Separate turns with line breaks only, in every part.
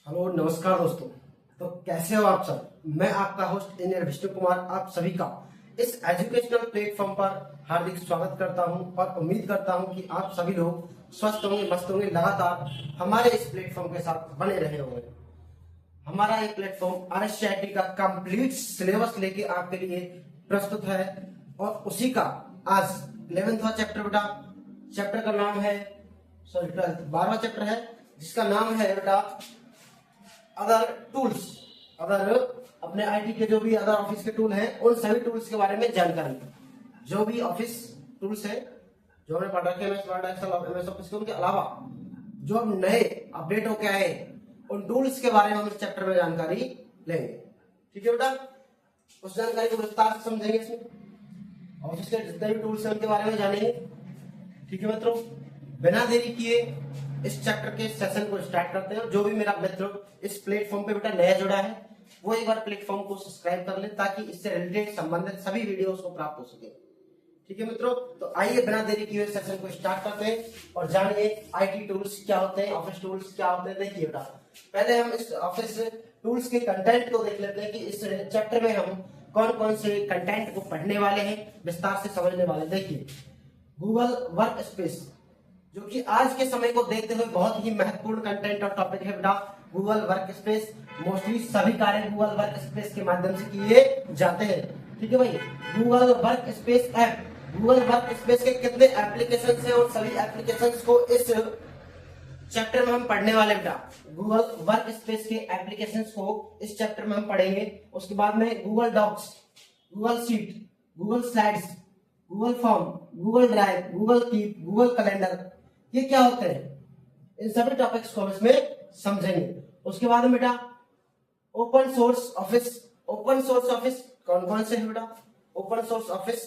Hello नमस्कार दोस्तों। तो कैसे हो आप सब। मैं आपका होस्ट इंजीनियर विष्णु कुमार आप सभी का इस एजुकेशनल प्लेटफॉर्म पर हार्दिक स्वागत करता हूं और उम्मीद करता हूं कि आप सभी लोग स्वस्थ होंगे, मस्त होंगे, लगातार हमारे इस प्लेटफॉर्म के साथ बने रहे होंगे। हमारा ये प्लेटफॉर्म आरएससीआईटी का कंप्लीट सिलेबस लेके आपके लिए प्रस्तुत है और उसी का आज 11वां चैप्टर बेटा, चैप्टर का नाम है 12वां चैप्टर है जिसका नाम है बेटा अदर टूल्स। अदर अपने आईटी के जो भी अदर ऑफिस के टूल हैं उन सभी टूल्स के बारे में जानकारी, जो भी ऑफिस टूल्स है जो हमने पढ़ रखे हैं एमएस वर्ड, एक्सेल और एमएस ऑफिस के, उनके अलावा जो अब नए अपडेट होके आए उन टूल्स के बारे में हम इस चैप्टर में जानकारी लेंगे। ठीक है बेटा, उस जानकारी को विस्तार से समझेंगे। इसमें ऑफिस के जितने भी टूल्स हैं उनके बारे में जानेंगे। ठीक है मित्रों, बिना देरी किए इस चैप्टर के सेशन को स्टार्ट करते हैं। जो भी मेरा मित्र इस प्लेटफॉर्म पे बेटा नया जुड़ा है वो एक बार प्लेटफॉर्म को सब्सक्राइब कर ले ताकि इससे रिलेटेड संबंधित सभी वीडियोस को प्राप्त हो सके। ठीक है मित्रों, तो आइए बिना देरी किए सेशन को स्टार्ट करते हैं और जानिए आईटी टूल्स क्या होते हैं, ऑफिस टूल्स क्या होते हैं। देखिए बेटा, पहले हम इस ऑफिस टूल्स के कंटेंट को देख लेते हैं कि इस चैप्टर में हम कौन कौन से कंटेंट को पढ़ने वाले हैं, विस्तार से समझने वाले। देखिए, गूगल वर्क स्पेस जो कि आज के समय को देखते हुए बहुत ही महत्वपूर्ण कंटेंट और टॉपिक है बेटा। गूगल वर्क स्पेस मोस्टली सभी कार्य गूगल वर्क स्पेस के माध्यम से किए जाते हैं। ठीक है भाई, Google work space app, Google work space के कितने एप्लीकेशंस हैं और सभी एप्लीकेशंस को इस चैप्टर में हम पढ़ने वाले बेटा। गूगल वर्क स्पेस के एप्लीकेशंस को इस चैप्टर में हम पढ़ेंगे। उसके बाद में Google docs, Google sheet, Google slides, Google form, Google drive, Google keep, Google calendar, ये क्या होते हैं, इन सभी टॉपिक्स को हम इसमें समझेंगे। उसके बाद में बेटा open source office, open source office कौन कौन से है बेटा, ओपन सोर्स ऑफिस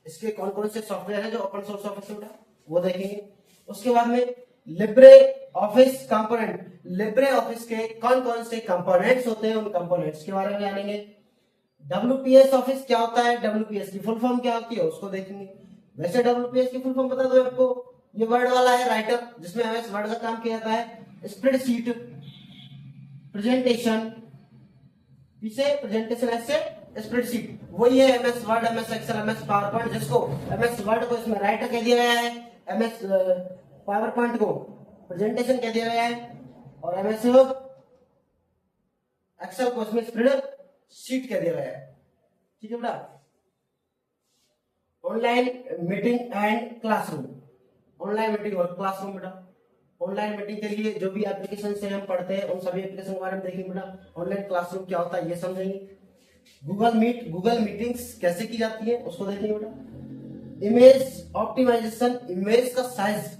इसके कौन कौन से सॉफ्टवेयर है जो ओपन सोर्स ऑफिस है बेटा, वो देखेंगे। उसके बाद में Libre office component, Libre office के कौन कौन से कंपोनेंट्स होते हैं उन कंपोनेंट्स के बारे में जानेंगे। डब्ल्यूपीएस ऑफिस क्या होता है, डब्ल्यूपीएस की फुल फॉर्म क्या होती है उसको देखेंगे। वैसे डब्ल्यूपीएस की फुल फॉर्म बता दो आपको, ये वर्ड वाला है राइटर जिसमें एमएस वर्ड का काम किया जाता है। स्प्रेडशीट, प्रेजेंटेशन, पीछे प्रेजेंटेशन ऐसे स्प्रेडशीट वही है MS word, MS excel, MS power point, जिसको एमएस वर्ड को इसमें राइटर कह दिया गया है, एमएस पावर पॉइंट को प्रेजेंटेशन कह दिया गया है और एमएस एक्सेल को इसमें स्प्रेडशीट कह दिया गया है। ठीक है बेटा, online meeting and classroom, online meeting और क्लासरूम बेटा। ऑनलाइन मीटिंग के लिए जो भी एप्लीकेशन से हम पढ़ते हैं उन सभी एप्लीकेशन के बारे में देखेंगे बेटा। ऑनलाइन क्लासरूम क्या होता है ये समझेंगे। गूगल मीट, गूगल मीटिंग्स कैसे की जाती है उसको देखेंगे बेटा। इमेज ऑप्टिमाइजेशन, इमेज का साइज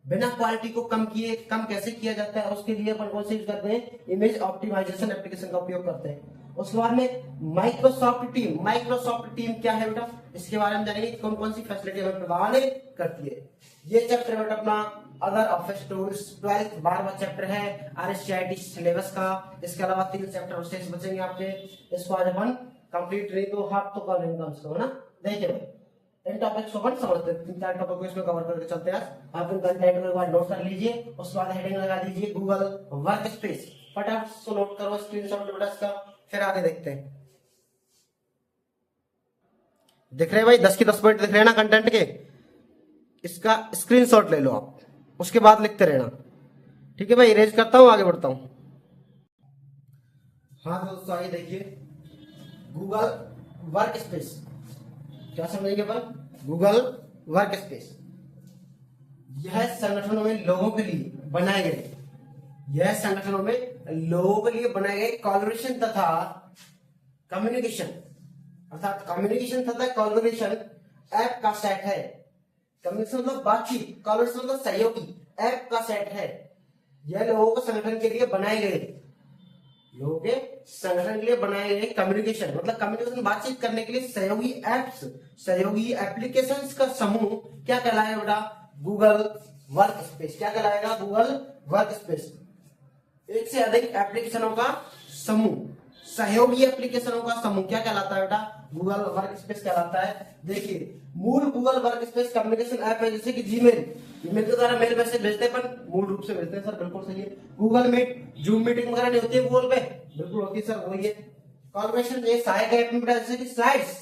बिना क्वालिटी को कम कैसे किया जाता है उसके लिए अपन कौन से यूज करते हैं, इमेज ऑप्टिमाइजेशन एप्लीकेशन का उपयोग करते हैं। उसके बाद में माइक्रोसॉफ्ट टीम, माइक्रोसॉफ्ट टीम क्या है बेटा इसके बारे में जानेंगे, कौन कौन सी फैसिलिटी हमें प्रदान करती है। ये चैप्टर बेटा अपना अदर ऑफिस टूल्स 12वां चैप्टर है आरएससीआईटी सिलेबस का। इसके अलावा 3 चैप्टर शेष बचेंगे आपके, इसको आज अपन कंप्लीट नहीं तो हाफ तो कर लेंगे कम से कम ना। देखिए भाई, इन टॉपिक्स को अपन समझते हैं, 3-4 टॉपिक को इसमें कवर करके चलते हैं। आप इन कंटेंट को एक बार नोट कर लीजिए, उसके बाद हेडिंग लगा दीजिए गूगल वर्क स्पेस, फटाफट से नोट करो, स्क्रीनशॉट बेटा इसका, फिर आगे देखते हैं। दिख रहे भाई 10 की 10 पॉइंट दिख रहे हैं ना कंटेंट के, इसका स्क्रीनशॉट ले लो आप, उसके बाद लिखते रहना। ठीक है भाई, इरेज करता हूं, आगे बढ़ता हूं। हाँ तो दोस्तों आइए देखिए, गूगल वर्क स्पेस क्या समझेंगे अपन। गूगल वर्क स्पेस यह संगठनों में लोगों के लिए बनाए गए, यह संगठनों में लोगों के लिए बनाए गए कोलैबोरेशन तथा कम्युनिकेशन, अर्थात कम्युनिकेशन तथा कोलैबोरेशन ऐप का सेट है। कम्युनिकेशन मतलब बातचीत, कोलैबोरेशन मतलब सहयोगी, ऐप का सेट है। यह लोगों के संगठन के लिए बनाए गए, लोगों के संगठन के लिए बनाए गए कम्युनिकेशन मतलब कम्युनिकेशन बातचीत करने के लिए सहयोगी एप्स, सहयोगी एप्लीकेशंस का समूह क्या कहलाएगा बेटा, गूगल वर्क स्पेस। क्या कहलाएगा, गूगल वर्क स्पेस। एक से अधिक एप्लीकेशनों का समूह, सहयोगी एप्लीकेशनों का समूह क्या कहलाता है बेटा, गूगल वर्क स्पेस कहलाता है। देखिए, मूल Google work space communication app है जैसे कि जीमेल, ईमेल के द्वारा मेल मैसेज भेजते हैं अपन मूल रूप से भेजते हैं सर, बिल्कुल सही है। गूगल मीट, जूम मीटिंग वगैरह नहीं होती है गूगल पे, बिल्कुल होती है सर, वही है। कॉन्वर्सेशन ये सहायक ऐप में जैसे कि slides,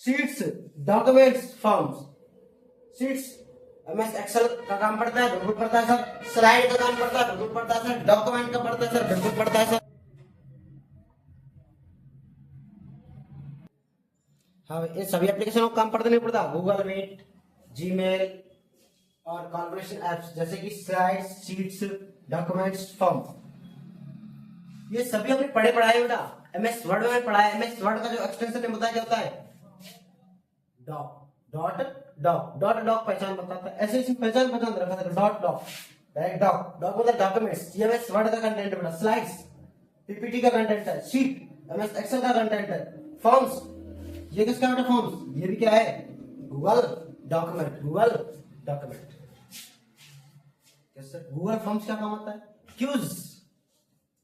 sheets, documents, forms. Sheets MS excel का काम पड़ता है, बिल्कुल पड़ता है सर। स्लाइड का काम पड़ता है, बिल्कुल पड़ता है सर। डॉक्यूमेंट का पड़ता है सर, बिल्कुल पड़ता है सर। हाँ, इन सभी एप्लीकेशनों का काम पड़ता नहीं पड़ता? गूगल मीट, जीमेल और कॉन्वर्सेशन एप्स जैसे कि स्लाइड्स, शीट्स, डॉक्यूमेंट्स, फॉर्म, ये सभी हमने पढ़े पढ़ाए बेटा। एमएस वर्ड में पढ़ा है। एमएस वर्ड का जो एक्सटेंशन नेम होता है क्या होता है? Doc, dot doc, dot doc पहचान बताता है। ऐसे इसमें पहचान रखा था, dot doc, direct doc, doc मतलब डॉक्यूमेंट्स। ये एमएस वर्ड का कंटेंट है बेटा। स्लाइड्स पीपीटी का कंटेंट है। शीट एमएस एक्सेल का कंटेंट है। फॉर्म्स, ये किसका बेटा? फॉर्म्स, ये भी क्या है? Google document, Google document. कैसे गूगल फॉर्म्स क्या काम आता है? क्यूज,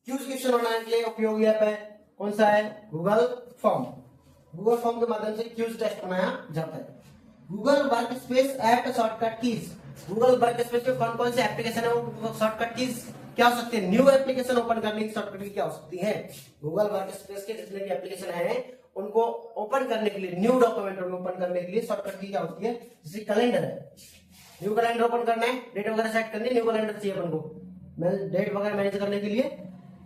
क्यूज क्वेश्चन बनाने के लिए उपयोगी ऐप है। कौन सा है? Google form. गूगल फॉर्म के माध्यम से क्यूज टेस्ट बनाया जाता है। Google work space app shortcut keys, Google work space में कौन कौन से एप्लीकेशन है वो शॉर्टकट कीज क्या हो सकती है? न्यू एप्लीकेशन ओपन करने की शॉर्टकट की क्या हो सकती है? गूगल वर्क स्पेस के जितने भी एप्लीकेशन है उनको ओपन करने के लिए, न्यू डॉक्यूमेंट ओपन करने के लिए शॉर्टकट की क्या होती है? जैसे कैलेंडर है, न्यू कैलेंडर ओपन करना है, डेट वगैरह सेट करनी है, न्यू कैलेंडर चाहिए अपन को डेट वगैरह मैनेज करने के लिए,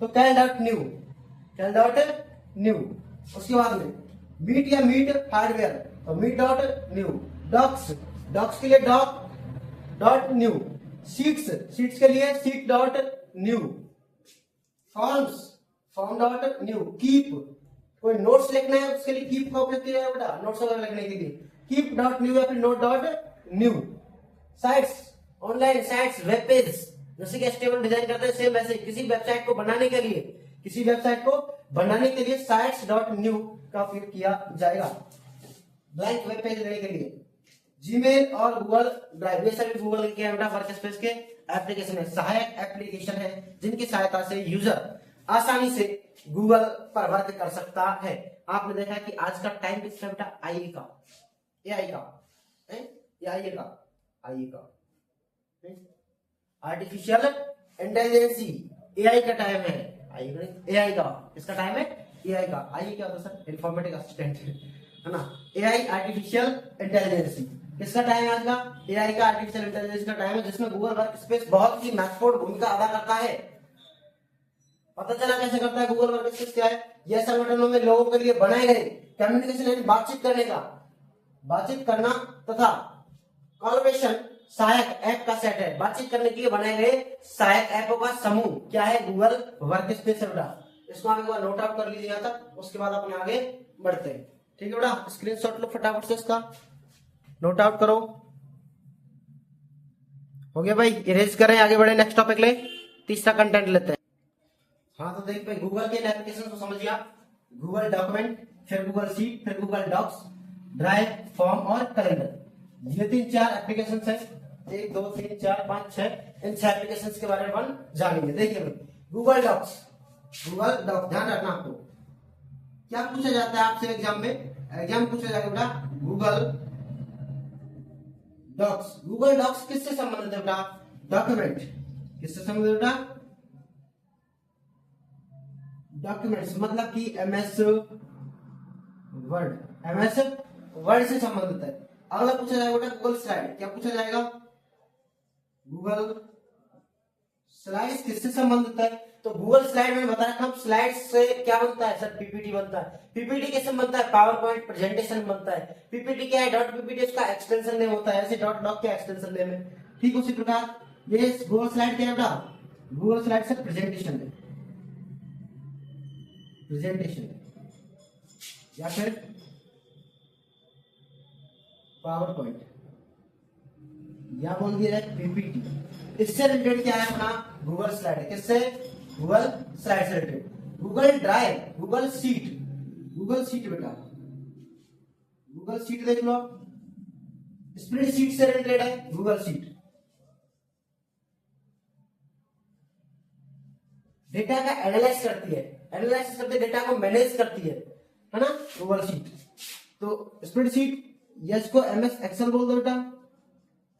तो cal dot new, cal dot new. उसके बाद में मीट या मीट हार्डवेयर, तो meet dot new. Docs, docs के लिए doc dot new. Sheets, sheets के लिए sheet dot new. Forms, form dot new. Keep, कोई नोट्स लिखना है उसके लिए कीप का उपयोग किया है बेटा, नोट्स वगैरह लिखने के लिए कीप डॉट न्यू या फिर note dot new. Sites, online sites, web page, जैसे कि एचटीएमएल डिजाइन करते हैं सेम वैसे किसी वेबसाइट को बनाने के लिए, किसी वेबसाइट को बनाने के लिए साइट्स डॉट न्यू का उपयोग किया जाएगा ब्लैंक वेब पेज देने के लिए। जीमेल और गूगल ड्राइव, ये सभी गूगल के बेटा वर्क स्पेस के एप्लीकेशन है, सहायक एप्लीकेशन है जिनकी सहायता से यूजर आसानी से गूगल पर वर्क कर सकता है। आपने देखा कि आज का टाइम किसका बेटा? आई का, एआई का, एआई का, आई का, आर्टिफिशियल इंटेलिजेंसी, एआई का टाइम है। एआई का किसका टाइम है? एआई का। आई क्या होता है सर? इन्फॉर्मेटिक असिस्टेंट है ना। एआई आर्टिफिशियल इंटेलिजेंसी किसका टाइम है आज का? एआई का, आर्टिफिशियल इंटेलिजेंस का टाइम है, जिसमें गूगल वर्क स्पेस बहुत ही महत्वपूर्ण भूमिका अदा करता है। पता चला कैसे करता है गूगल वर्क स्पेस? क्या है? यह संगठनों में लोगों के लिए बनाए गए कम्युनिकेशन यानी बातचीत करने का, बातचीत करना तथा कॉन्वर्सेशन सहायक ऐप का सेट है। बातचीत करने के लिए बनाए गए सहायक ऐपों का समूह क्या है? गूगल वर्क स्पेस है बेटा। इसको आप एक बार नोट आउट कर लीजिए यहाँ तक, उसके बाद अपन आगे बढ़ते हैं। ठीक है बेटा, स्क्रीनशॉट लो फटाफट से, इसका नोट आउट करो। हो गया भाई, इरेज करें, आगे बढ़े नेक्स्ट टॉपिक ले, तीसरा कंटेंट लेते हैं। हाँ तो देख भाई, गूगल के एप्लीकेशन को समझ गया। गूगल डॉक्यूमेंट, फिर गूगल शीट, फिर गूगल डॉक्स, ड्राइव, फॉर्म और कैलेंडर, ये 3-4 एप्लीकेशन है। 1 2 3 4 5 6, इन 6 एप्लीकेशन के बारे में अपन जानेंगे। देखिए भाई, गूगल डॉक्स, गूगल डॉक्स ध्यान रखना आपको क्या पूछा जाता है आपसे एग्जाम में, एग्जाम पूछा जाएगा बेटा गूगल डॉक्स। गूगल डॉक्स किससे संबंधित है बेटा? डॉक्यूमेंट, किससे संबंधित बेटा? डॉक्यूमेंट्स मतलब कि एमएस वर्ड, एमएस वर्ड से संबंधित है। अगला पूछा जाएगा बेटा गूगल स्लाइड, क्या पूछा जाएगा? गूगल स्लाइड्स किससे संबंधित है? तो गूगल स्लाइड में बता रखा हूं, स्लाइड से क्या बनता है सर? पीपीटी बनता है। पीपीटी कैसे बनता है? पावर पॉइंट प्रेजेंटेशन बनता है। पीपीटी क्या है? डॉट पीपीटी उसका एक्सटेंशन नेम होता है, ऐसे डॉट डॉक के एक्सटेंशन नेम है। ठीक उसी प्रकार ये गूगल स्लाइड क्या है बेटा? गूगल स्लाइड से प्रेजेंटेशन है, प्रेजेंटेशन या फिर पावर पॉइंट या बोल दिया जाए पीपीटी। इससे रिलेटेड क्या है अपना? गूगल स्लाइड है। किससे? गूगल स्लाइड से related. Google drive, Google sheet, Google sheet बेटा, गूगल शीट देख लो, स्प्रेडशीट से रिलेटेड है गूगल शीट। डेटा का एनालाइज करती है, एनालाइज करते डेटा को मैनेज करती है ना गूगल शीट। तो स्प्रेडशीट या इसको एमएस एक्सेल बोल दो बेटा,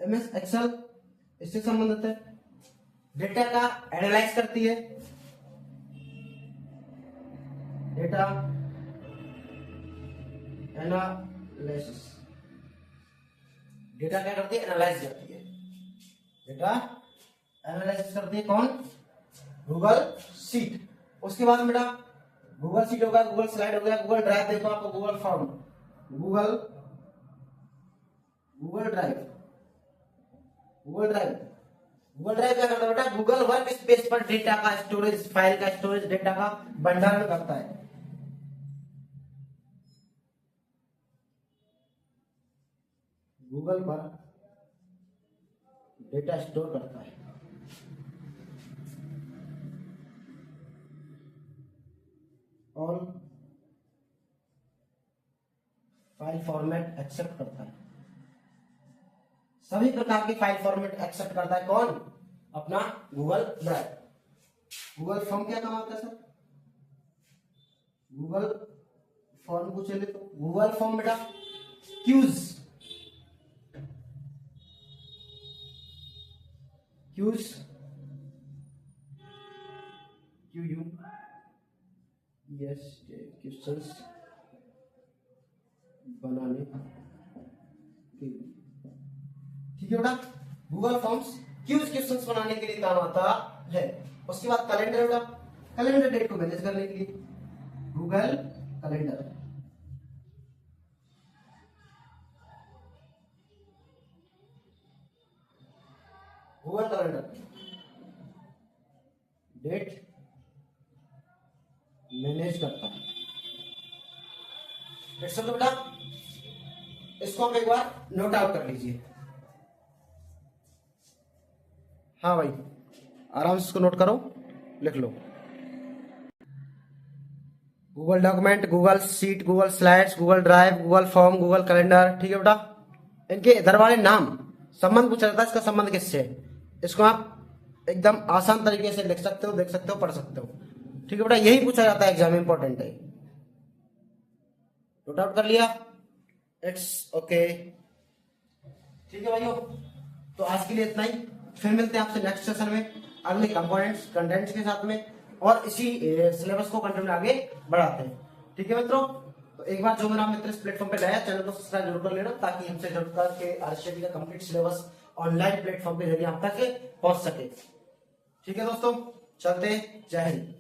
एमएस एक्सेल इससे संबंधित है। डेटा का एनालाइज करती है, डेटा एनालिसिस, डेटा क्या करती है, एनालाइज करती है। डेटा एनालिसिस करती है कौन, गूगल शीट। उसके बाद बेटा गूगल शीट हो गया, गूगल स्लाइड हो गया, गूगल ड्राइव देखो आपको, Google form, Google drive, Google drive, Google drive क्या करता है बेटा, गूगल वर्क स्पेस पर डेटा का स्टोरेज, फाइल का स्टोरेज, डेटा का भंडारण करता है। गूगल पर डेटा स्टोर करता है। और फाइल फॉर्मेट एक्सेप्ट करता है, सभी प्रकार की फाइल फॉर्मेट एक्सेप्ट करता है कौन, अपना गूगल ड्राइव। गूगल फॉर्म क्या काम आता है सर, गूगल फॉर्म को चले तो गूगल फॉर्म बेटा quiz, quiz Q U S questions बनाने के लिए, ठीक है बेटा। गूगल फॉर्म्स क्यूज क्वेश्चंस बनाने के लिए काम आता है। उसके बाद कैलेंडर बेटा, कैलेंडर डेट को मैनेज करने के लिए Google calendar, Google calendar date manage करता है। तो बेटा इसको हम एक बार नोट आउट कर लीजिए। हाँ भाई आराम से इसको नोट करो, लिख लो। Google document, Google sheet, Google slides, Google drive, Google form, Google calendar, ठीक है बेटा। इनके इधर वाले नाम, संबंध पूछा जाता है, इसका संबंध किससे है, इसको आप एकदम आसान तरीके से लिख सकते हो, देख सकते हो, पढ़ सकते हो, ठीक है बेटा। यही पूछा जाता है, एग्जाम में इंपॉर्टेंट है। नोट आउट कर लिया, इट्स ओके, ठीक है भाइयों। तो आज के लिए इतना ही, फिर मिलते हैं आपसे नेक्स्ट सेशन में अगले कंपोनेंट्स कंटेंट्स के साथ में, और इसी सिलेबस को कंटिन्यू आगे बढ़ाते हैं, ठीक है मित्रों। तो एक बार जो मेरा मित्र इस प्लेटफॉर्म पे नया, चैनल को सब्सक्राइब जरूर कर लेना, ताकि हमसे जुड़कर के आरसीटी का कंप्लीट सिलेबस ऑनलाइन प्लेटफॉर्म के जरिए आप तक पहुंच सके, ठीक है दोस्तों। चलते, जय हिंद।